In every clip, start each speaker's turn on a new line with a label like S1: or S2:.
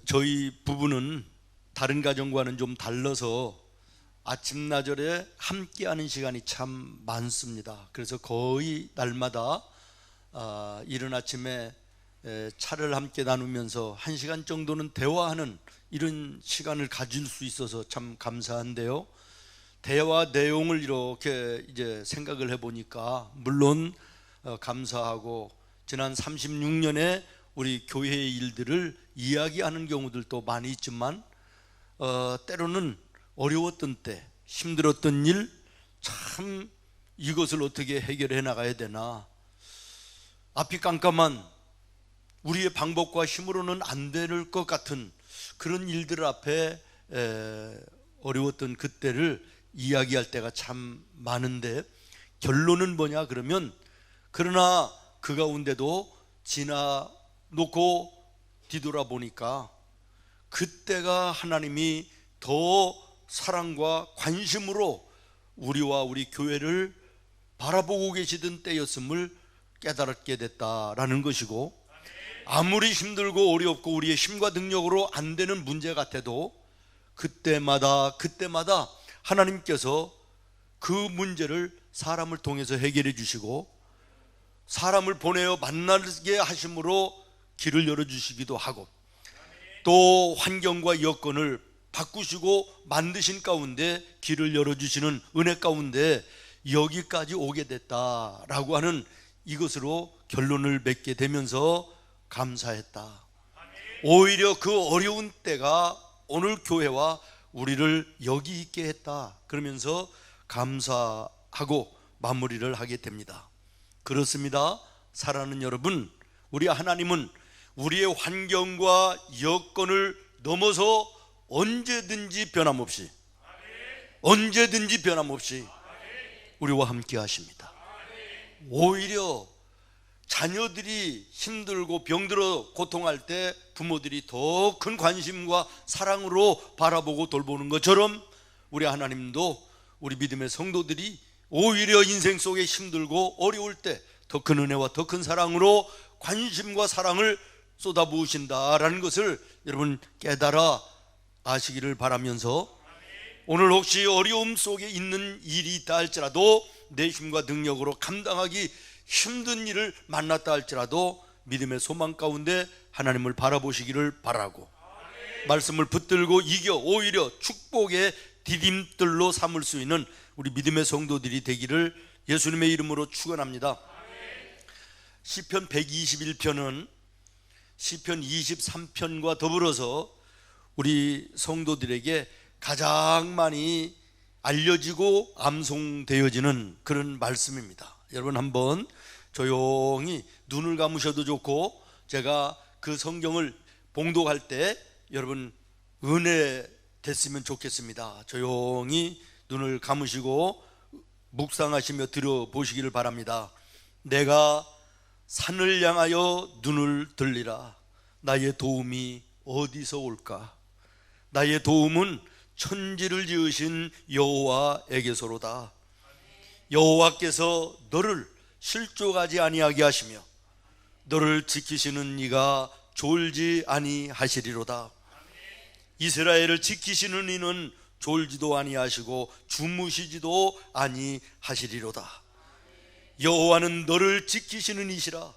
S1: 저희 부부는 다른 가정과는 좀 달라서 아침나절에 함께하는 시간이 참 많습니다. 그래서 거의 날마다 이른 아침에 차를 함께 나누면서 1시간 정도는 대화하는 이런 시간을 가질 수 있어서 참 감사한데요. 대화 내용을 이렇게 이제 생각을 해보니까 물론 감사하고 지난 36년에 우리 교회의 일들을 이야기하는 경우들도 많이 있지만 때로는 어려웠던 때, 힘들었던 일, 참 이것을 어떻게 해결해 나가야 되나, 앞이 깜깜한 우리의 방법과 힘으로는 안 될 것 같은 그런 일들 앞에 어려웠던 그때를 이야기할 때가 참 많은데, 결론은 뭐냐 그러면, 그러나 그 가운데도 지나놓고 뒤돌아보니까 그때가 하나님이 더 사랑과 관심으로 우리와 우리 교회를 바라보고 계시던 때였음을 깨달게 됐다라는 것이고, 아무리 힘들고 어렵고 우리의 힘과 능력으로 안 되는 문제 같아도 그때마다 하나님께서 그 문제를 사람을 통해서 해결해 주시고, 사람을 보내어 만나게 하심으로 길을 열어주시기도 하고, 또 환경과 여건을 바꾸시고 만드신 가운데 길을 열어주시는 은혜 가운데 여기까지 오게 됐다라고 하는 이것으로 결론을 맺게 되면서 감사했다. 오히려 그 어려운 때가 오늘 교회와 우리를 여기 있게 했다, 그러면서 감사하고 마무리를 하게 됩니다. 그렇습니다. 사랑하는 여러분, 우리 하나님은 우리의 환경과 여건을 넘어서 언제든지 변함없이 우리와 함께 하십니다. 오히려 자녀들이 힘들고 병들어 고통할 때 부모들이 더 큰 관심과 사랑으로 바라보고 돌보는 것처럼, 우리 하나님도 우리 믿음의 성도들이 오히려 인생 속에 힘들고 어려울 때 더 큰 은혜와 더 큰 사랑으로 관심과 사랑을 쏟아부으신다라는 것을 여러분 깨달아 아시기를 바라면서, 오늘 혹시 어려움 속에 있는 일이 있다 할지라도, 내 힘과 능력으로 감당하기 힘든 일을 만났다 할지라도 믿음의 소망 가운데 하나님을 바라보시기를 바라고, 말씀을 붙들고 이겨 오히려 축복의 디딤돌로 삼을 수 있는 우리 믿음의 성도들이 되기를 예수님의 이름으로 축원합니다. 시편 121편은 시편 23편과 더불어서 우리 성도들에게 가장 많이 알려지고 암송되어지는 그런 말씀입니다. 여러분 한번 조용히 눈을 감으셔도 좋고, 제가 그 성경을 봉독할 때 여러분 은혜 됐으면 좋겠습니다. 조용히 눈을 감으시고 묵상하시며 들어보시기를 바랍니다. 내가 산을 향하여 눈을 들리라. 나의 도움이 어디서 올까? 나의 도움은 천지를 지으신 여호와에게서로다. 여호와께서 너를 실족하지 아니하게 하시며 너를 지키시는 이가 졸지 아니하시리로다. 이스라엘을 지키시는 이는 졸지도 아니하시고 주무시지도 아니하시리로다. 여호와는 너를 지키시는 이시라.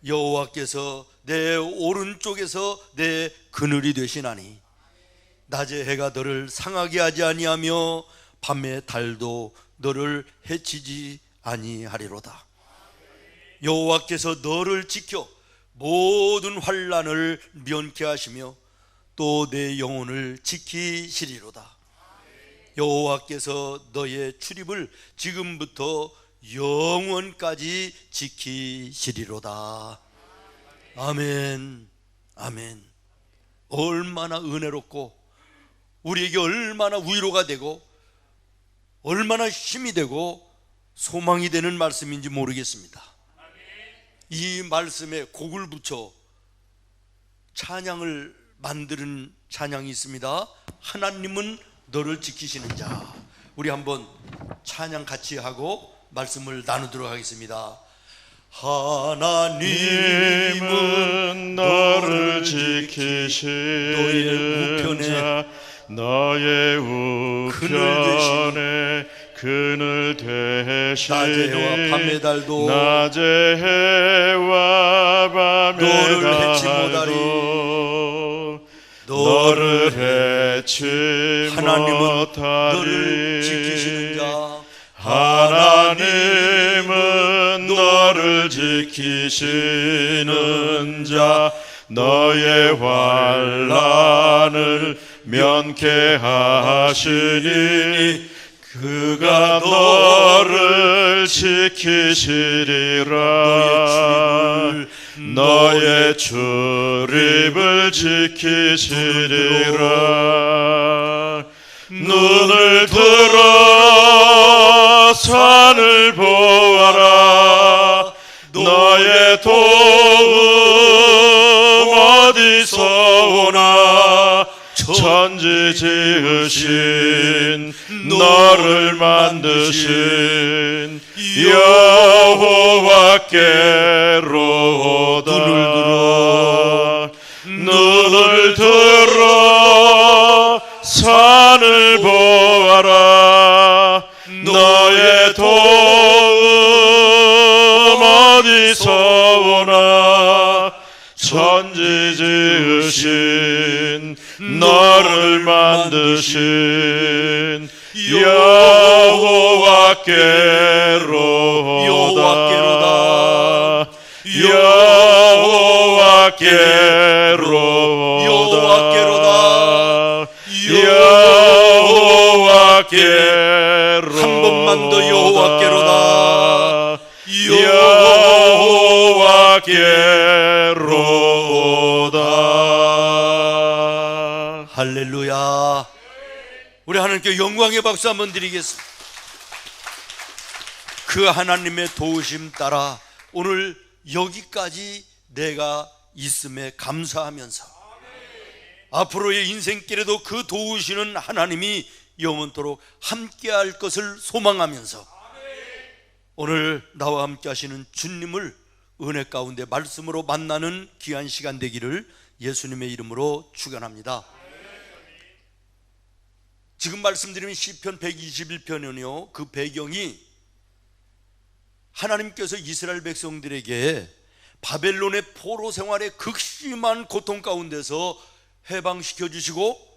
S1: 여호와께서 내 오른쪽에서 내 그늘이 되시나니 낮에 해가 너를 상하게 하지 아니하며 밤에 달도 너를 해치지 아니하리로다. 여호와께서 너를 지켜 모든 환난을 면케 하시며 또 내 영혼을 지키시리로다. 여호와께서 너의 출입을 지금부터 영원까지 지키시리로다. 아멘. 아멘. 얼마나 은혜롭고 우리에게 얼마나 위로가 되고 얼마나 힘이 되고 소망이 되는 말씀인지 모르겠습니다. 이 말씀에 곡을 붙여 찬양을 만드는 찬양이 있습니다. 하나님은 너를 지키시는 자. 우리 한번 찬양 같이 하고 말씀을 나누도록 하겠습니다. 하나님은
S2: 너를
S1: 너의
S2: 지키시는
S1: 우편에
S2: 자 너의 우편에 그늘 되시니
S1: 낮의 해와 밤의 달도
S2: 낮의 해와 밤의
S1: 너를 해치
S2: 달도
S1: 너를
S2: 해치
S1: 하나님은
S2: 못하리.
S1: 너를 지키시는 자
S2: 하나님은 너를 지키시는 자 너의 환난을 면케하시니 그가 너를 지키시리라. 너의 출입을 지키시리라. 눈을 들어 산을 보아라. 너의 도움 어디서 오나. 천지 지으신 너를 만드신 여호와께로다. 눈을 들어 산을 보아라. 너의 도움 어디서 오나. 천지 지으신 너를 만드신 여호와께로다. 여호와께로다. 여호와께로다.
S1: 한 번만 더 여호와께로다.
S2: 여호와께로다.
S1: 할렐루야. 우리 하나님께 영광의 박수 한번 드리겠습니다. 그 하나님의 도우심 따라 오늘 여기까지 내가 있음에 감사하면서 앞으로의 인생길에도 그 도우시는 하나님이 영원토록 함께할 것을 소망하면서 오늘 나와 함께 하시는 주님을 은혜 가운데 말씀으로 만나는 귀한 시간 되기를 예수님의 이름으로 축원합니다. 지금 말씀드린 시편 121편은요, 그 배경이 하나님께서 이스라엘 백성들에게 바벨론의 포로 생활의 극심한 고통 가운데서 해방시켜 주시고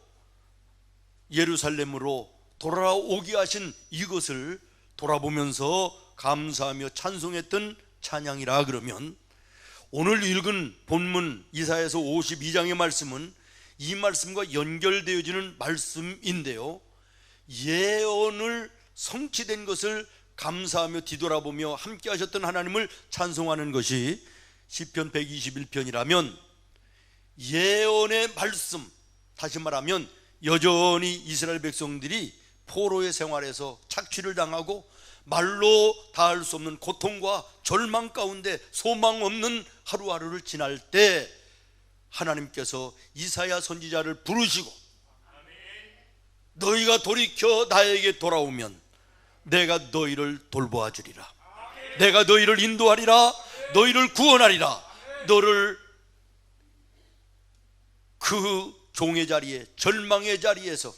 S1: 예루살렘으로 돌아오게 하신 이것을 돌아보면서 감사하며 찬송했던 찬양이라 그러면, 오늘 읽은 본문 이사야서 52장의 말씀은 이 말씀과 연결되어지는 말씀인데요, 예언을 성취된 것을 감사하며 뒤돌아보며 함께 하셨던 하나님을 찬송하는 것이 시편 121편이라면 예언의 말씀, 다시 말하면 여전히 이스라엘 백성들이 포로의 생활에서 착취를 당하고 말로 다할 수 없는 고통과 절망 가운데 소망 없는 하루하루를 지날 때 하나님께서 이사야 선지자를 부르시고 너희가 돌이켜 나에게 돌아오면 내가 너희를 돌보아 주리라. 내가 너희를 인도하리라. 너희를 구원하리라. 너를 그 종의 자리에, 절망의 자리에서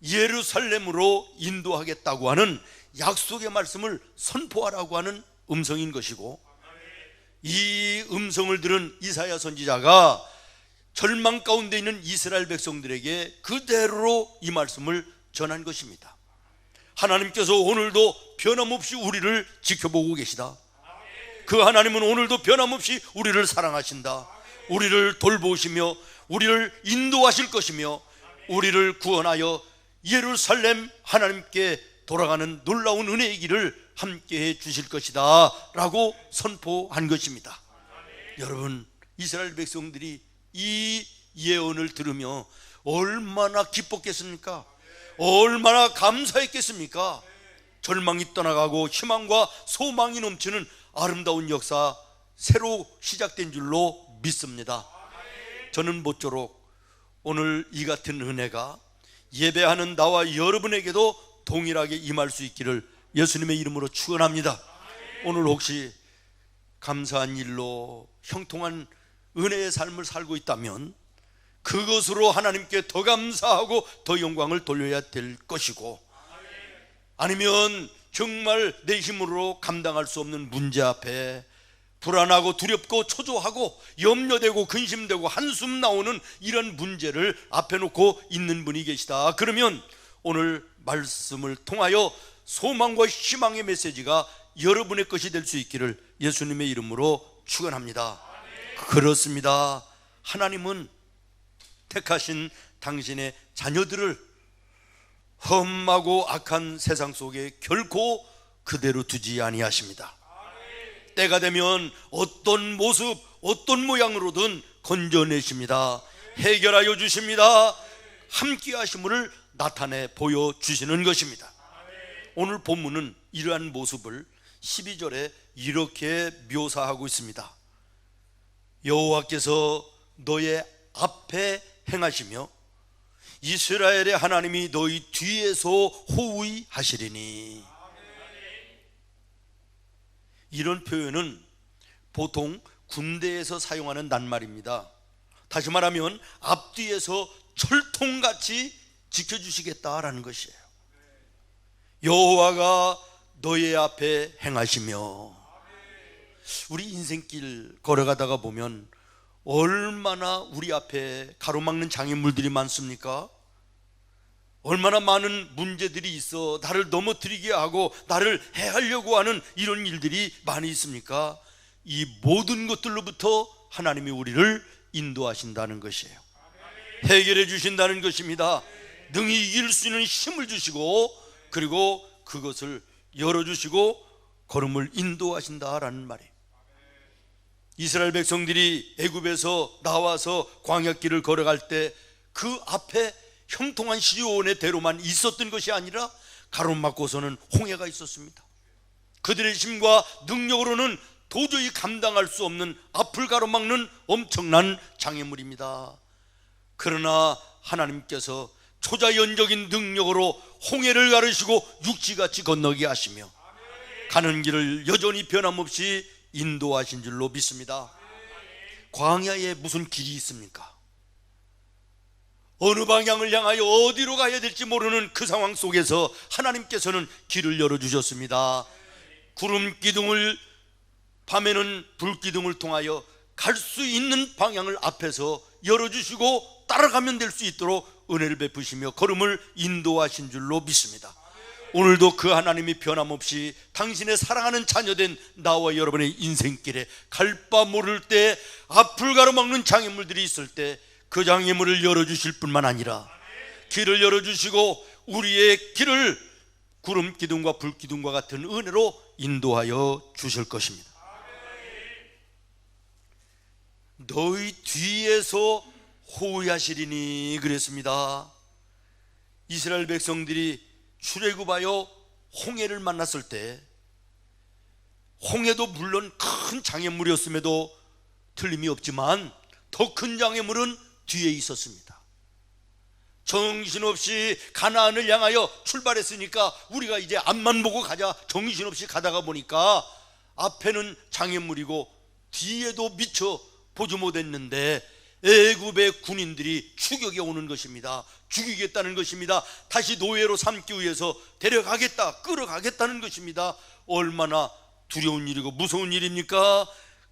S1: 예루살렘으로 인도하겠다고 하는 약속의 말씀을 선포하라고 하는 음성인 것이고, 이 음성을 들은 이사야 선지자가 절망 가운데 있는 이스라엘 백성들에게 그대로 이 말씀을 전한 것입니다. 하나님께서 오늘도 변함없이 우리를 지켜보고 계시다. 그 하나님은 오늘도 변함없이 우리를 사랑하신다. 우리를 돌보시며 우리를 인도하실 것이며 우리를 구원하여 예루살렘 하나님께 돌아가는 놀라운 은혜의 길을 함께해 주실 것이다 라고 선포한 것입니다. 여러분, 이스라엘 백성들이 이 예언을 들으며 얼마나 기뻤겠습니까? 얼마나 감사했겠습니까? 절망이 떠나가고 희망과 소망이 넘치는 아름다운 역사 새로 시작된 줄로 믿습니다. 저는 모쪼록 오늘 이 같은 은혜가 예배하는 나와 여러분에게도 동일하게 임할 수 있기를 예수님의 이름으로 축원합니다. 오늘 혹시 감사한 일로 형통한 은혜의 삶을 살고 있다면 그것으로 하나님께 더 감사하고 더 영광을 돌려야 될 것이고, 아니면 정말 내 힘으로 감당할 수 없는 문제 앞에 불안하고 두렵고 초조하고 염려되고 근심되고 한숨 나오는 이런 문제를 앞에 놓고 있는 분이 계시다. 그러면 오늘 말씀을 통하여 소망과 희망의 메시지가 여러분의 것이 될 수 있기를 예수님의 이름으로 축원합니다. 그렇습니다. 하나님은 택하신 당신의 자녀들을 험하고 악한 세상 속에 결코 그대로 두지 아니하십니다. 때가 되면 어떤 모습, 어떤 모양으로든 건져내십니다. 해결하여 주십니다. 함께 하심을 나타내 보여주시는 것입니다. 오늘 본문은 이러한 모습을 12절에 이렇게 묘사하고 있습니다. 여호와께서 너의 앞에 행하시며 이스라엘의 하나님이 너희 뒤에서 호의 하시리니. 이런 표현은 보통 군대에서 사용하는 낱말입니다. 다시 말하면 앞뒤에서 철통같이 지켜주시겠다라는 것이에요. 여호와가 너의 앞에 행하시며. 우리 인생길 걸어가다가 보면 얼마나 우리 앞에 가로막는 장애물들이 많습니까? 얼마나 많은 문제들이 있어 나를 넘어뜨리게 하고 나를 해하려고 하는 이런 일들이 많이 있습니까? 이 모든 것들로부터 하나님이 우리를 인도하신다는 것이에요. 해결해 주신다는 것입니다. 능히 이길 수 있는 힘을 주시고, 그리고 그것을 열어주시고 걸음을 인도하신다라는 말이에요. 이스라엘 백성들이 애굽에서 나와서 광야길을 걸어갈 때 그 앞에 형통한 시온의 대로만 있었던 것이 아니라 가로막고서는 홍해가 있었습니다. 그들의 힘과 능력으로는 도저히 감당할 수 없는 앞을 가로막는 엄청난 장애물입니다. 그러나 하나님께서 초자연적인 능력으로 홍해를 가르시고 육지같이 건너게 하시며 가는 길을 여전히 변함없이 인도하신 줄로 믿습니다. 광야에 무슨 길이 있습니까? 어느 방향을 향하여 어디로 가야 될지 모르는 그 상황 속에서 하나님께서는 길을 열어주셨습니다. 구름 기둥을, 밤에는 불 기둥을 통하여 갈 수 있는 방향을 앞에서 열어주시고 따라가면 될 수 있도록 은혜를 베푸시며 걸음을 인도하신 줄로 믿습니다. 오늘도 그 하나님이 변함없이 당신의 사랑하는 자녀된 나와 여러분의 인생길에 갈 바 모를 때, 앞을 가로막는 장애물들이 있을 때 그 장애물을 열어주실 뿐만 아니라 길을 열어주시고 우리의 길을 구름 기둥과 불 기둥과 같은 은혜로 인도하여 주실 것입니다. 너희 뒤에서 호위하시리니 그랬습니다. 이스라엘 백성들이 출애굽하여 홍해를 만났을 때 홍해도 물론 큰 장애물이었음에도 틀림이 없지만 더 큰 장애물은 뒤에 있었습니다. 정신없이 가나안을 향하여 출발했으니까 우리가 이제 앞만 보고 가자, 정신없이 가다가 보니까 앞에는 장애물이고 뒤에도 미처 보지 못했는데 애굽의 군인들이 추격해 오는 것입니다. 죽이겠다는 것입니다. 다시 노예로 삼기 위해서 데려가겠다, 끌어가겠다는 것입니다. 얼마나 두려운 일이고 무서운 일입니까?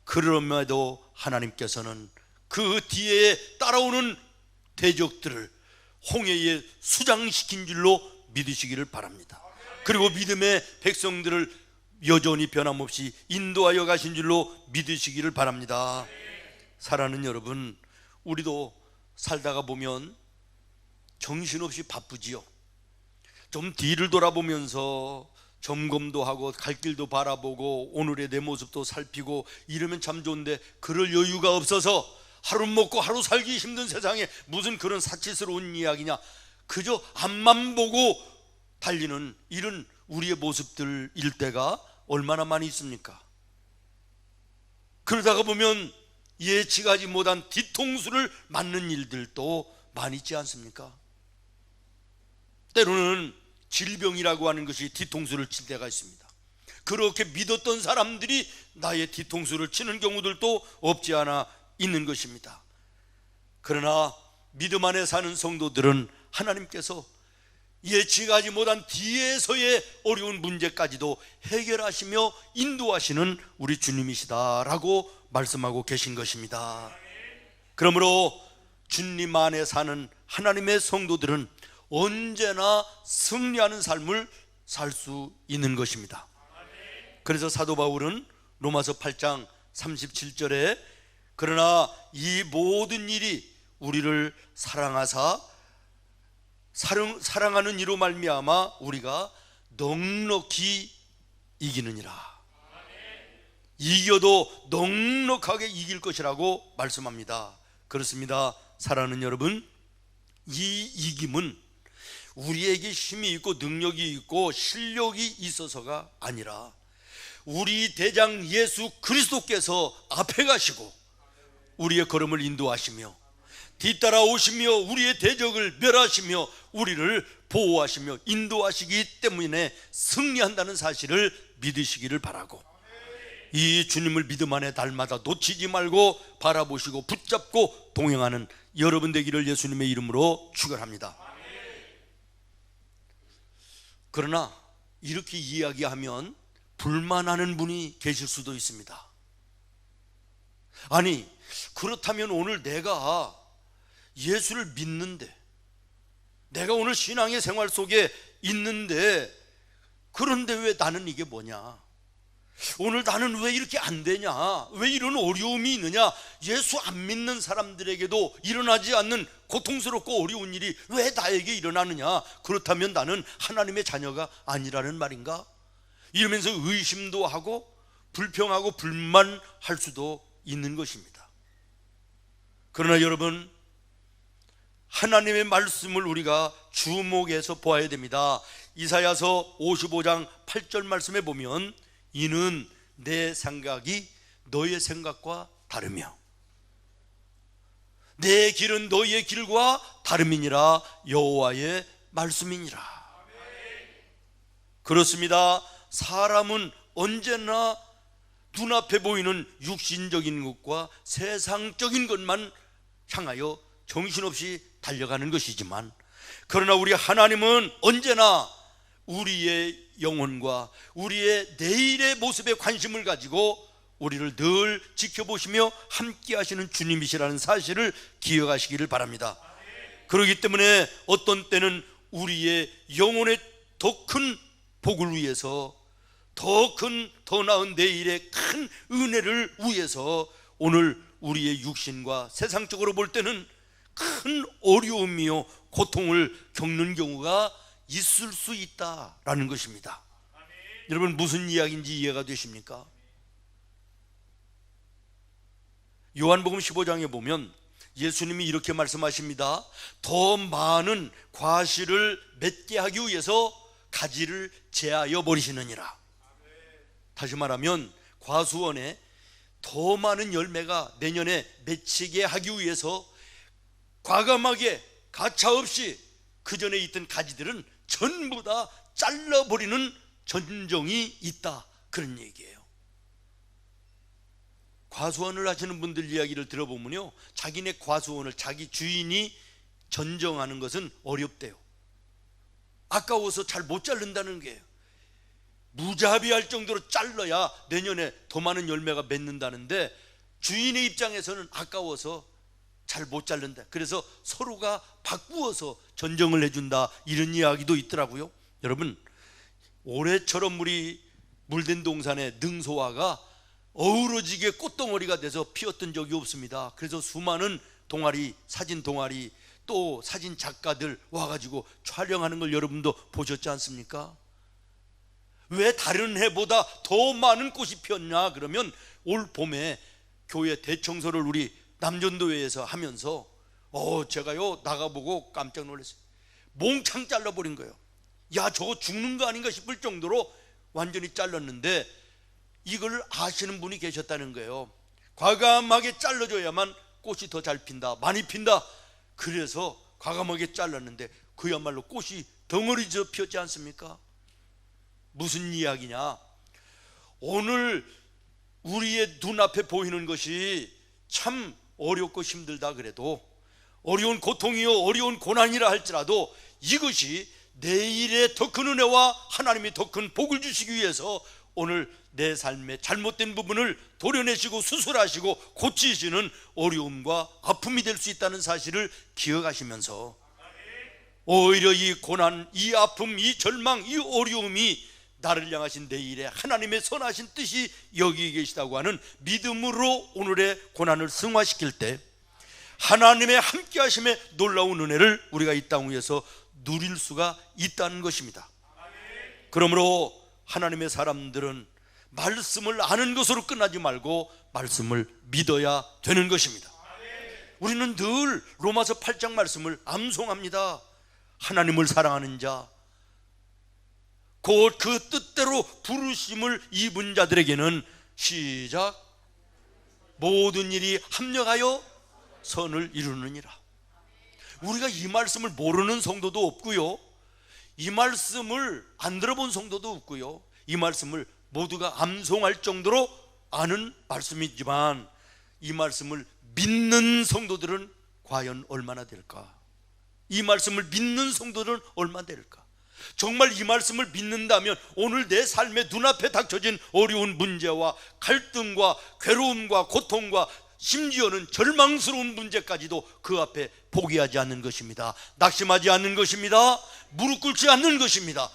S1: 그럼에도 하나님께서는 그 뒤에 따라오는 대적들을 홍해에 수장시킨 줄로 믿으시기를 바랍니다. 그리고 믿음의 백성들을 여전히 변함없이 인도하여 가신 줄로 믿으시기를 바랍니다. 사랑하는 여러분, 우리도 살다가 보면 정신없이 바쁘지요. 좀 뒤를 돌아보면서 점검도 하고 갈 길도 바라보고 오늘의 내 모습도 살피고 이러면 참 좋은데, 그럴 여유가 없어서 하루 먹고 하루 살기 힘든 세상에 무슨 그런 사치스러운 이야기냐, 그저 앞만 보고 달리는 이런 우리의 모습들일 때가 얼마나 많이 있습니까? 그러다가 보면 예측하지 못한 뒤통수를 맞는 일들도 많이 있지 않습니까? 때로는 질병이라고 하는 것이 뒤통수를 칠 때가 있습니다. 그렇게 믿었던 사람들이 나의 뒤통수를 치는 경우들도 없지 않아 있는 것입니다. 그러나 믿음 안에 사는 성도들은 하나님께서 예측하지 못한 뒤에서의 어려운 문제까지도 해결하시며 인도하시는 우리 주님이시다라고 말씀하고 계신 것입니다. 그러므로 주님 안에 사는 하나님의 성도들은 언제나 승리하는 삶을 살 수 있는 것입니다. 그래서 사도 바울은 로마서 8장 37절에 그러나 이 모든 일이 우리를 사랑하는 이로 말미암아 우리가 넉넉히 이기느니라. 이겨도 넉넉하게 이길 것이라고 말씀합니다. 그렇습니다. 사랑하는 여러분, 이 이김은 우리에게 힘이 있고 능력이 있고 실력이 있어서가 아니라 우리 대장 예수 그리스도께서 앞에 가시고 우리의 걸음을 인도하시며 뒤따라오시며 우리의 대적을 멸하시며 우리를 보호하시며 인도하시기 때문에 승리한다는 사실을 믿으시기를 바라고, 이 주님을 믿음 안에 날마다 놓치지 말고 바라보시고 붙잡고 동행하는 여러분 되기를 예수님의 이름으로 축원합니다. 그러나 이렇게 이야기하면 불만하는 분이 계실 수도 있습니다. 아니, 그렇다면 오늘 내가 예수를 믿는데, 내가 오늘 신앙의 생활 속에 있는데, 그런데 왜 나는 이게 뭐냐? 오늘 나는 왜 이렇게 안 되냐? 왜 이런 어려움이 있느냐? 예수 안 믿는 사람들에게도 일어나지 않는 고통스럽고 어려운 일이 왜 나에게 일어나느냐? 그렇다면 나는 하나님의 자녀가 아니라는 말인가? 이러면서 의심도 하고 불평하고 불만할 수도 있는 것입니다. 그러나 여러분, 하나님의 말씀을 우리가 주목해서 보아야 됩니다. 이사야서 55장 8절 말씀에 보면 이는 내 생각이 너의 생각과 다르며 내 길은 너의 길과 다름이니라 여호와의 말씀이니라. 그렇습니다. 사람은 언제나 눈앞에 보이는 육신적인 것과 세상적인 것만 향하여 정신없이 달려가는 것이지만, 그러나 우리 하나님은 언제나 우리의 영혼과 우리의 내일의 모습에 관심을 가지고 우리를 늘 지켜보시며 함께 하시는 주님이시라는 사실을 기억하시기를 바랍니다. 그렇기 때문에 어떤 때는 우리의 영혼의 더 큰 복을 위해서, 더 나은 내일의 큰 은혜를 위해서 오늘 우리의 육신과 세상적으로 볼 때는 큰 어려움이요 고통을 겪는 경우가 있을 수 있다라는 것입니다. 여러분, 무슨 이야기인지 이해가 되십니까? 요한복음 15장에 보면 예수님이 이렇게 말씀하십니다. 더 많은 과실을 맺게 하기 위해서 가지를 제하여 버리시느니라. 다시 말하면 과수원에 더 많은 열매가 내년에 맺히게 하기 위해서 과감하게 가차없이 그 전에 있던 가지들은 전부 다 잘라버리는 전정이 있다, 그런 얘기예요. 과수원을 하시는 분들 이야기를 들어보면요, 자기네 과수원을 자기 주인이 전정하는 것은 어렵대요. 아까워서 잘 못 자른다는 거예요. 무자비할 정도로 잘라야 내년에 더 많은 열매가 맺는다는데 주인의 입장에서는 아까워서 잘 못 자른다. 그래서 서로가 바꾸어서 전정을 해준다, 이런 이야기도 있더라고요. 여러분, 올해처럼 우리 물된 동산에 능소화가 어우러지게 꽃덩어리가 돼서 피었던 적이 없습니다. 그래서 수많은 동아리, 사진 동아리, 또 사진 작가들 와가지고 촬영하는 걸 여러분도 보셨지 않습니까? 왜 다른 해보다 더 많은 꽃이 피었냐? 그러면 올 봄에 교회 대청소를 우리 남전도회에서 하면서 제가요 나가보고 깜짝 놀랐어요. 몽창 잘라버린 거예요. 야, 저거 죽는 거 아닌가 싶을 정도로 완전히 잘랐는데, 이걸 아시는 분이 계셨다는 거예요. 과감하게 잘라줘야만 꽃이 더 잘 핀다, 많이 핀다. 그래서 과감하게 잘랐는데 그야말로 꽃이 덩어리져 피었지 않습니까? 무슨 이야기냐? 오늘 우리의 눈앞에 보이는 것이 참 어렵고 힘들다 그래도, 어려운 고통이요 어려운 고난이라 할지라도 이것이 내일의 더 큰 은혜와 하나님이 더 큰 복을 주시기 위해서 오늘 내 삶의 잘못된 부분을 도려내시고 수술하시고 고치시는 어려움과 아픔이 될 수 있다는 사실을 기억하시면서, 오히려 이 고난, 이 아픔, 이 절망, 이 어려움이 나를 향하신 내일에 하나님의 선하신 뜻이 여기 계시다고 하는 믿음으로 오늘의 고난을 승화시킬 때 하나님의 함께 하심의 놀라운 은혜를 우리가 이 땅 위에서 누릴 수가 있다는 것입니다. 그러므로 하나님의 사람들은 말씀을 아는 것으로 끝나지 말고 말씀을 믿어야 되는 것입니다. 우리는 늘 로마서 8장 말씀을 암송합니다. 하나님을 사랑하는 자, 곧 그 뜻대로 부르심을 입은 자들에게는 시작, 모든 일이 합력하여 선을 이루느니라. 우리가 이 말씀을 모르는 성도도 없고요, 이 말씀을 안 들어본 성도도 없고요, 이 말씀을 모두가 암송할 정도로 아는 말씀이지만 이 말씀을 믿는 성도들은 과연 얼마나 될까? 이 말씀을 믿는 성도들은 얼마나 될까? 정말 이 말씀을 믿는다면 오늘 내 삶의 눈앞에 닥쳐진 어려운 문제와 갈등과 괴로움과 고통과 심지어는 절망스러운 문제까지도 그 앞에 포기하지 않는 것입니다. 낙심하지 않는 것입니다. 무릎 꿇지 않는 것입니다.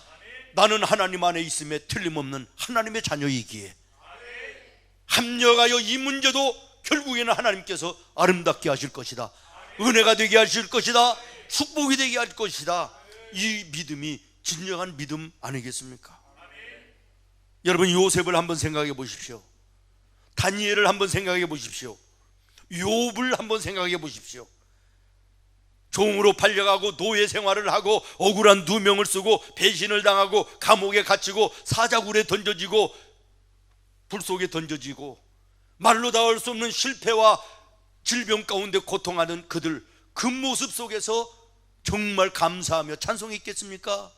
S1: 나는 하나님 안에 있음에 틀림없는 하나님의 자녀이기에 합력하여 이 문제도 결국에는 하나님께서 아름답게 하실 것이다, 은혜가 되게 하실 것이다, 축복이 되게 할 것이다. 이 믿음이 진정한 믿음 아니겠습니까? 여러분, 요셉을 한번 생각해 보십시오. 다니엘을 한번 생각해 보십시오. 욥을 한번 생각해 보십시오. 종으로 팔려가고 노예 생활을 하고 억울한 누명을 쓰고 배신을 당하고 감옥에 갇히고 사자굴에 던져지고 불 속에 던져지고 말로 닿을 수 없는 실패와 질병 가운데 고통하는 그들, 그 모습 속에서 정말 감사하며 찬송했겠습니까?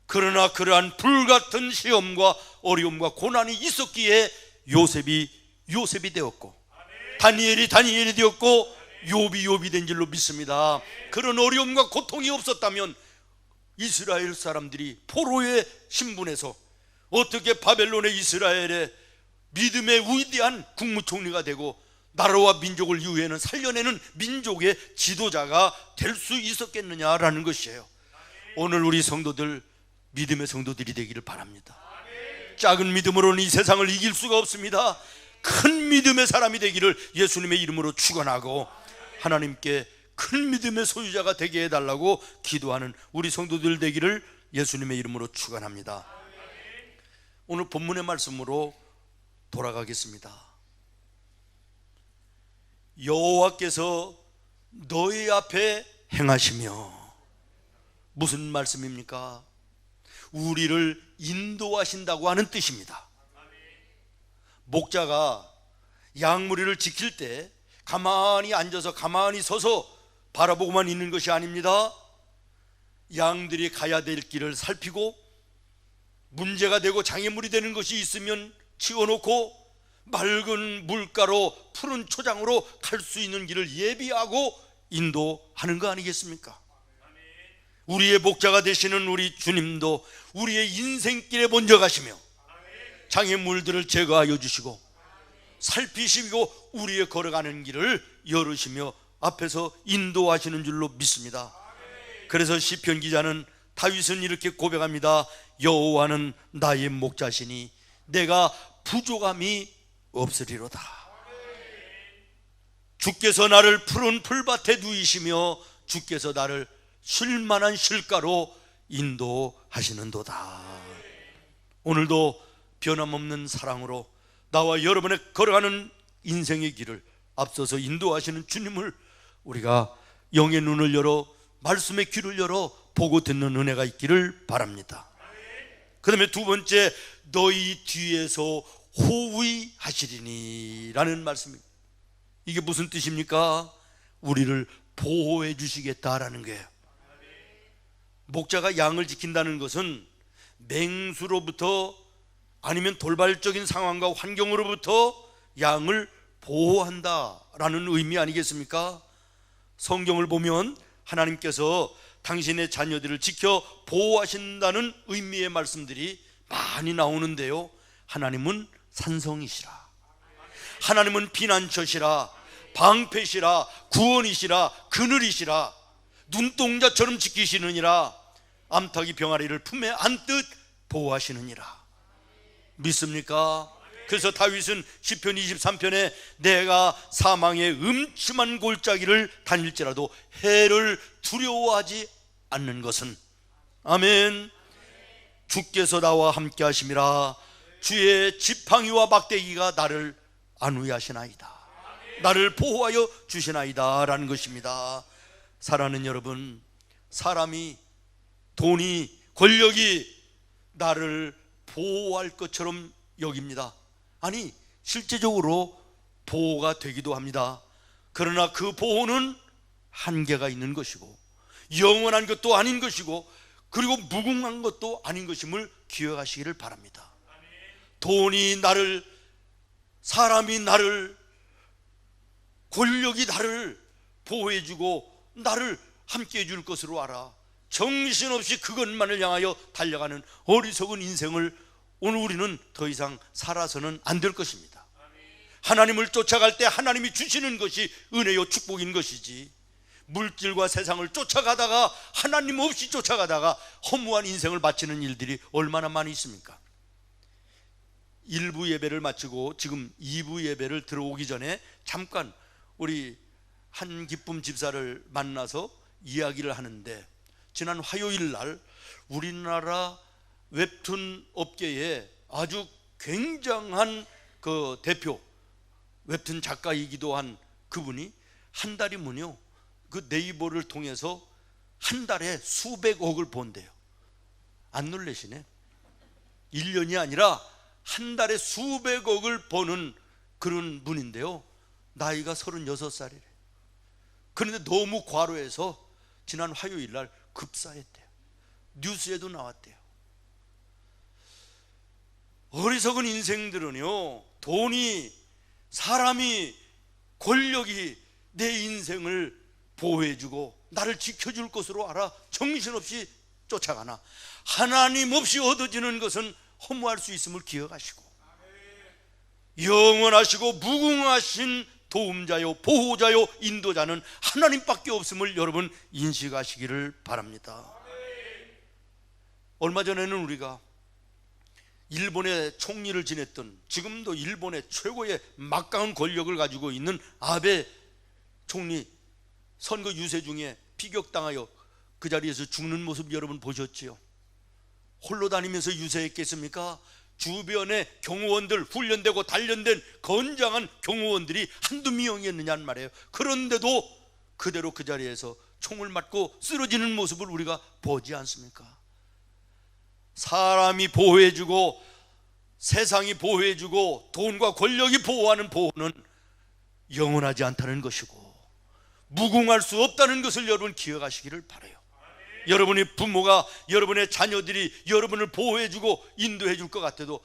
S1: 그러나 그러한 불같은 시험과 어려움과 고난이 있었기에 요셉이 되었고, 다니엘이 되었고, 욥이 된 줄로 믿습니다. 그런 어려움과 고통이 없었다면 이스라엘 사람들이 포로의 신분에서 어떻게 바벨론의 이스라엘의 믿음의 위대한 국무총리가 되고 나라와 민족을 이후에는 살려내는 민족의 지도자가 될 수 있었겠느냐라는 것이에요. 오늘 우리 성도들, 믿음의 성도들이 되기를 바랍니다. 작은 믿음으로는 이 세상을 이길 수가 없습니다. 큰 믿음의 사람이 되기를 예수님의 이름으로 축원하고 하나님께 큰 믿음의 소유자가 되게 해달라고 기도하는 우리 성도들 되기를 예수님의 이름으로 축원합니다. 오늘 본문의 말씀으로 돌아가겠습니다. 여호와께서 너희 앞에 행하시며, 무슨 말씀입니까? 우리를 인도하신다고 하는 뜻입니다. 목자가 양무리를 지킬 때 가만히 앉아서 가만히 서서 바라보고만 있는 것이 아닙니다. 양들이 가야 될 길을 살피고 문제가 되고 장애물이 되는 것이 있으면 치워놓고 맑은 물가로 푸른 초장으로 갈 수 있는 길을 예비하고 인도하는 거 아니겠습니까? 우리의 목자가 되시는 우리 주님도 우리의 인생길에 먼저 가시며 장애물들을 제거하여 주시고 살피시고 우리의 걸어가는 길을 열으시며 앞에서 인도하시는 줄로 믿습니다. 그래서 시편 기자는, 다윗은 이렇게 고백합니다. 여호와는 나의 목자시니 내가 부족함이 없으리로다. 주께서 나를 푸른 풀밭에 누이시며 주께서 나를 쉴만한 실가로 인도하시는도다. 오늘도 변함없는 사랑으로 나와 여러분의 걸어가는 인생의 길을 앞서서 인도하시는 주님을 우리가 영의 눈을 열어 말씀의 귀를 열어 보고 듣는 은혜가 있기를 바랍니다. 그 다음에 두 번째, 너희 뒤에서 호위하시리니 라는 말씀입니다. 이게 무슨 뜻입니까? 우리를 보호해 주시겠다라는 거예요. 목자가 양을 지킨다는 것은 맹수로부터 아니면 돌발적인 상황과 환경으로부터 양을 보호한다라는 의미 아니겠습니까? 성경을 보면 하나님께서 당신의 자녀들을 지켜 보호하신다는 의미의 말씀들이 많이 나오는데요, 하나님은 산성이시라, 하나님은 피난처시라, 방패시라, 구원이시라, 그늘이시라, 눈동자처럼 지키시느니라, 암탉이 병아리를 품에 안듯 보호하시느니라. 믿습니까? 그래서 다윗은 시편 23편에 내가 사망의 음침한 골짜기를 다닐지라도 해를 두려워하지 않는 것은, 아멘, 주께서 나와 함께 하심이라. 주의 지팡이와 막대기가 나를 안위하시나이다, 나를 보호하여 주시나이다 라는 것입니다. 사랑하는 여러분, 사람이, 돈이, 권력이 나를 보호할 것처럼 여깁니다. 아니, 실제적으로 보호가 되기도 합니다. 그러나 그 보호는 한계가 있는 것이고 영원한 것도 아닌 것이고 그리고 무궁한 것도 아닌 것임을 기억하시기를 바랍니다. 돈이 나를, 사람이 나를, 권력이 나를 보호해주고 나를 함께 해줄 것으로 알아 정신없이 그것만을 향하여 달려가는 어리석은 인생을 오늘 우리는 더 이상 살아서는 안 될 것입니다. 하나님을 쫓아갈 때 하나님이 주시는 것이 은혜요 축복인 것이지, 물질과 세상을 쫓아가다가 하나님 없이 쫓아가다가 허무한 인생을 바치는 일들이 얼마나 많이 있습니까? 1부 예배를 마치고 지금 2부 예배를 들어오기 전에 잠깐 우리 한기쁨 집사를 만나서 이야기를 하는데, 지난 화요일 날 우리나라 웹툰 업계에 아주 굉장한 그 대표 웹툰 작가이기도 한 그분이 한 달이면요, 그 네이버를 통해서 한 달에 수백억을 번대요. 안 놀라시네? 1년이 아니라 한 달에 수백억을 버는 그런 분인데요, 나이가 36살이래. 그런데 너무 과로해서 지난 화요일 날 급사했대요. 뉴스에도 나왔대요. 어리석은 인생들은요, 돈이, 사람이, 권력이 내 인생을 보호해주고 나를 지켜줄 것으로 알아 정신없이 쫓아가나 하나님 없이 얻어지는 것은 허무할 수 있음을 기억하시고, 영원하시고 무궁하신 도움자요 보호자요 인도자는 하나님밖에 없음을 여러분 인식하시기를 바랍니다. 얼마 전에는 우리가 일본의 총리를 지냈던, 지금도 일본의 최고의 막강한 권력을 가지고 있는 아베 총리 선거 유세 중에 피격당하여 그 자리에서 죽는 모습 여러분 보셨지요? 홀로 다니면서 유세했겠습니까? 주변에 경호원들, 훈련되고 단련된 건장한 경호원들이 한두 명이었느냐는 말이에요. 그런데도 그대로 그 자리에서 총을 맞고 쓰러지는 모습을 우리가 보지 않습니까? 사람이 보호해주고 세상이 보호해주고 돈과 권력이 보호하는 보호는 영원하지 않다는 것이고 무궁할 수 없다는 것을 여러분 기억하시기를 바라요. 여러분의 부모가, 여러분의 자녀들이 여러분을 보호해주고 인도해줄 것 같아도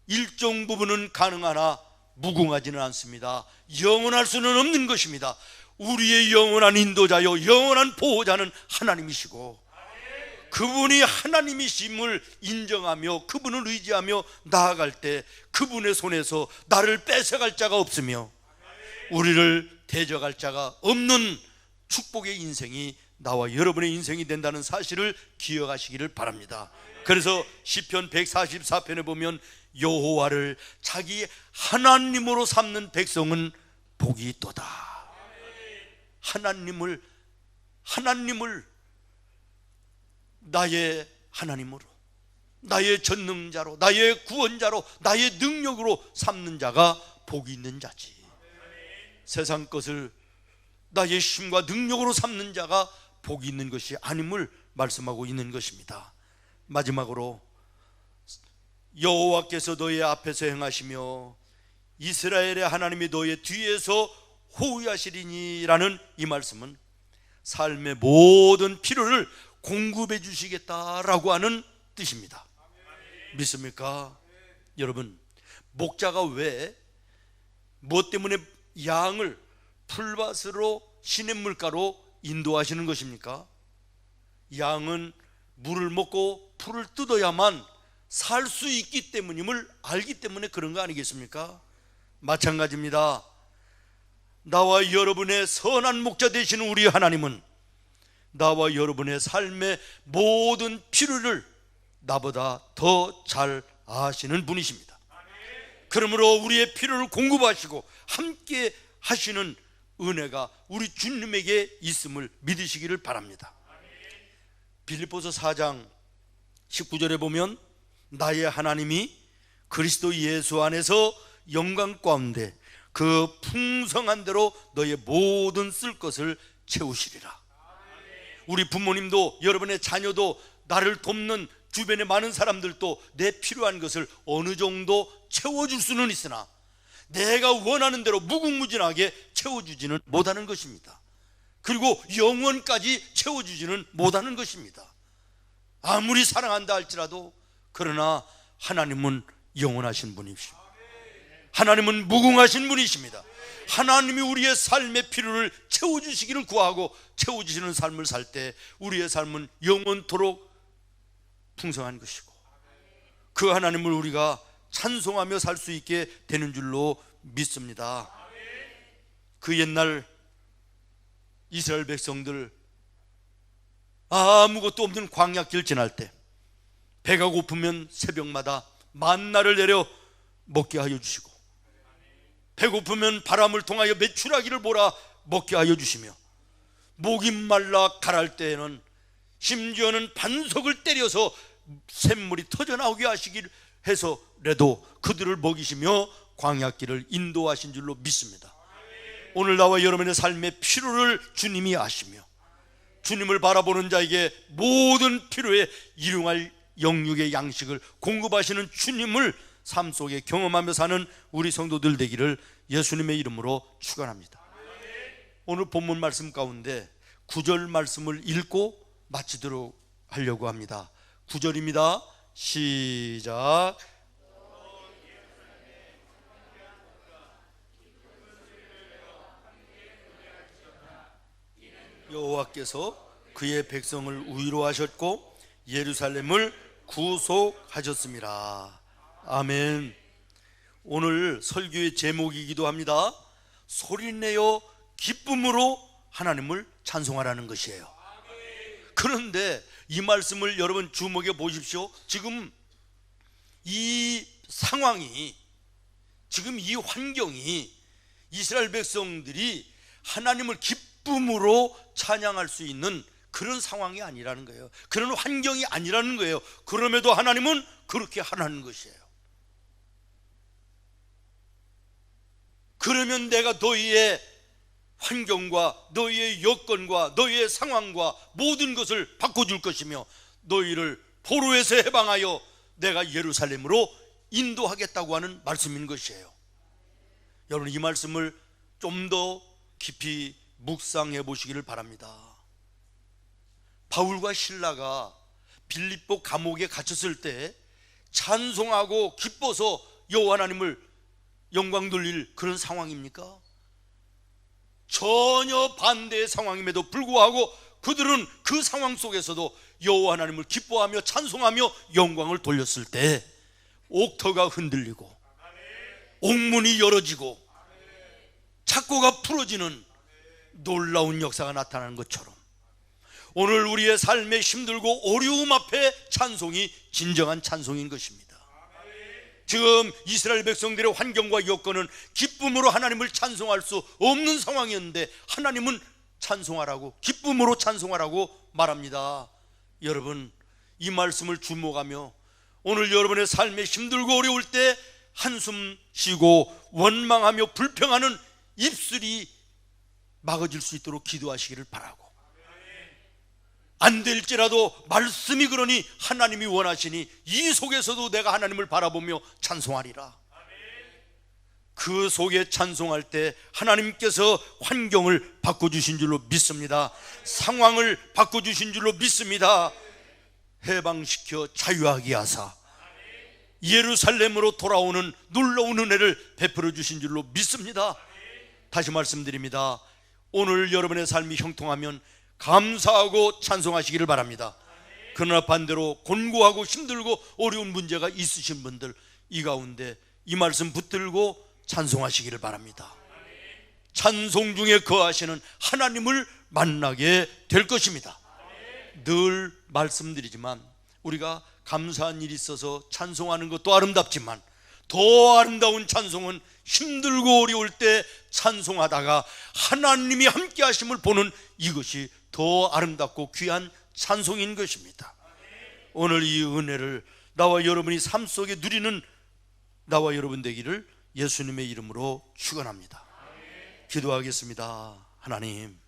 S1: 일정 부분은 가능하나 무궁하지는 않습니다. 영원할 수는 없는 것입니다. 우리의 영원한 인도자요 영원한 보호자는 하나님이시고 그분이 하나님이심을 인정하며 그분을 의지하며 나아갈 때 그분의 손에서 나를 뺏어갈 자가 없으며 우리를 대적할 자가 없는 축복의 인생이 나와 여러분의 인생이 된다는 사실을 기억하시기를 바랍니다. 그래서 시편 144편에 보면 여호와를 자기 하나님으로 삼는 백성은 복이 있도다. 하나님을 나의 하나님으로, 나의 전능자로, 나의 구원자로, 나의 능력으로 삼는 자가 복이 있는 자지, 세상 것을 나의 힘과 능력으로 삼는 자가 복이 있는 것이 아님을 말씀하고 있는 것입니다. 마지막으로 여호와께서 너의 앞에서 행하시며 이스라엘의 하나님이 너의 뒤에서 호위하시리니라는 이 말씀은 삶의 모든 필요를 공급해 주시겠다라고 하는 뜻입니다. 믿습니까? 여러분, 목자가 왜 무엇 때문에 양을 풀밭으로 시냇물가로 인도하시는 것입니까? 양은 물을 먹고 풀을 뜯어야만 살 수 있기 때문임을 알기 때문에 그런 거 아니겠습니까? 마찬가지입니다. 나와 여러분의 선한 목자 되시는 우리 하나님은 나와 여러분의 삶의 모든 필요를 나보다 더 잘 아시는 분이십니다. 그러므로 우리의 필요를 공급하시고 함께 하시는 은혜가 우리 주님에게 있음을 믿으시기를 바랍니다. 빌립보서 4장 19절에 보면 나의 하나님이 그리스도 예수 안에서 영광 가운데 그 풍성한 대로 너의 모든 쓸 것을 채우시리라. 우리 부모님도 여러분의 자녀도 나를 돕는 주변의 많은 사람들도 내 필요한 것을 어느 정도 채워줄 수는 있으나 내가 원하는 대로 무궁무진하게 채워주지는 못하는 것입니다. 그리고 영원까지 채워주지는 못하는 것입니다. 아무리 사랑한다 할지라도. 그러나 하나님은 영원하신 분이십니다. 하나님은 무궁하신 분이십니다. 하나님이 우리의 삶의 필요를 채워주시기를 구하고 채워주시는 삶을 살 때 우리의 삶은 영원토록 풍성한 것이고 그 하나님을 우리가 찬송하며 살 수 있게 되는 줄로 믿습니다. 그 옛날 이스라엘 백성들 아무것도 없는 광야길 지날 때 배가 고프면 새벽마다 만나를 내려 먹게 하여 주시고 배고프면 바람을 통하여 메추라기를 몰아 먹게 하여 주시며 목이 말라 가랄 때에는 심지어는 반석을 때려서 샘물이 터져나오게 하시길 해서라도 그들을 먹이시며 광야길을 인도하신 줄로 믿습니다. 오늘 나와 여러분의 삶의 필요를 주님이 아시며 주님을 바라보는 자에게 모든 필요에 일용할 영육의 양식을 공급하시는 주님을 삶 속에 경험하며 사는 우리 성도들 되기를 예수님의 이름으로 축원합니다. 오늘 본문 말씀 가운데 9절 말씀을 읽고 마치도록 하려고 합니다. 9절입니다. 시작. 여호와께서 그의 백성을 위로하셨고 예루살렘을 구속하셨습니다. 아멘. 오늘 설교의 제목이기도 합니다. 소리내어 기쁨으로 하나님을 찬송하라는 것이에요. 그런데 이 말씀을 여러분 주목해 보십시오. 지금 이 상황이, 지금 이 환경이 이스라엘 백성들이 하나님을 기쁨으로 찬양할 수 있는 그런 상황이 아니라는 거예요. 그런 환경이 아니라는 거예요. 그럼에도 하나님은 그렇게 하라는 것이에요. 그러면 내가 너희의 환경과 너희의 여건과 너희의 상황과 모든 것을 바꿔줄 것이며 너희를 포로에서 해방하여 내가 예루살렘으로 인도하겠다고 하는 말씀인 것이에요. 여러분, 이 말씀을 좀 더 깊이 묵상해 보시기를 바랍니다. 바울과 실라가 빌립보 감옥에 갇혔을 때 찬송하고 기뻐서 여호와 하나님을 영광 돌릴 그런 상황입니까? 전혀 반대의 상황임에도 불구하고 그들은 그 상황 속에서도 여호와 하나님을 기뻐하며 찬송하며 영광을 돌렸을 때 옥터가 흔들리고 옥문이 열어지고 착고가 풀어지는 놀라운 역사가 나타나는 것처럼 오늘 우리의 삶에 힘들고 어려움 앞에 찬송이 진정한 찬송인 것입니다. 지금 이스라엘 백성들의 환경과 여건은 기쁨으로 하나님을 찬송할 수 없는 상황이었는데 하나님은 찬송하라고, 기쁨으로 찬송하라고 말합니다. 여러분, 이 말씀을 주목하며 오늘 여러분의 삶에 힘들고 어려울 때 한숨 쉬고 원망하며 불평하는 입술이 막아질 수 있도록 기도하시기를 바라고, 안 될지라도 말씀이 그러니 하나님이 원하시니 이 속에서도 내가 하나님을 바라보며 찬송하리라. 그 속에 찬송할 때 하나님께서 환경을 바꿔주신 줄로 믿습니다. 상황을 바꿔주신 줄로 믿습니다. 해방시켜 자유하게 하사 예루살렘으로 돌아오는 놀라운 은혜를 베풀어 주신 줄로 믿습니다. 다시 말씀드립니다. 오늘 여러분의 삶이 형통하면 감사하고 찬송하시기를 바랍니다. 그러나 반대로 곤고하고 힘들고 어려운 문제가 있으신 분들, 이 가운데 이 말씀 붙들고 찬송하시기를 바랍니다. 찬송 중에 거하시는 하나님을 만나게 될 것입니다. 늘 말씀드리지만 우리가 감사한 일이 있어서 찬송하는 것도 아름답지만 더 아름다운 찬송은 힘들고 어려울 때 찬송하다가 하나님이 함께 하심을 보는 이것이 더 아름답고 귀한 찬송인 것입니다. 오늘 이 은혜를 나와 여러분이 삶 속에 누리는 나와 여러분 되기를 예수님의 이름으로 축원합니다. 기도하겠습니다. 하나님,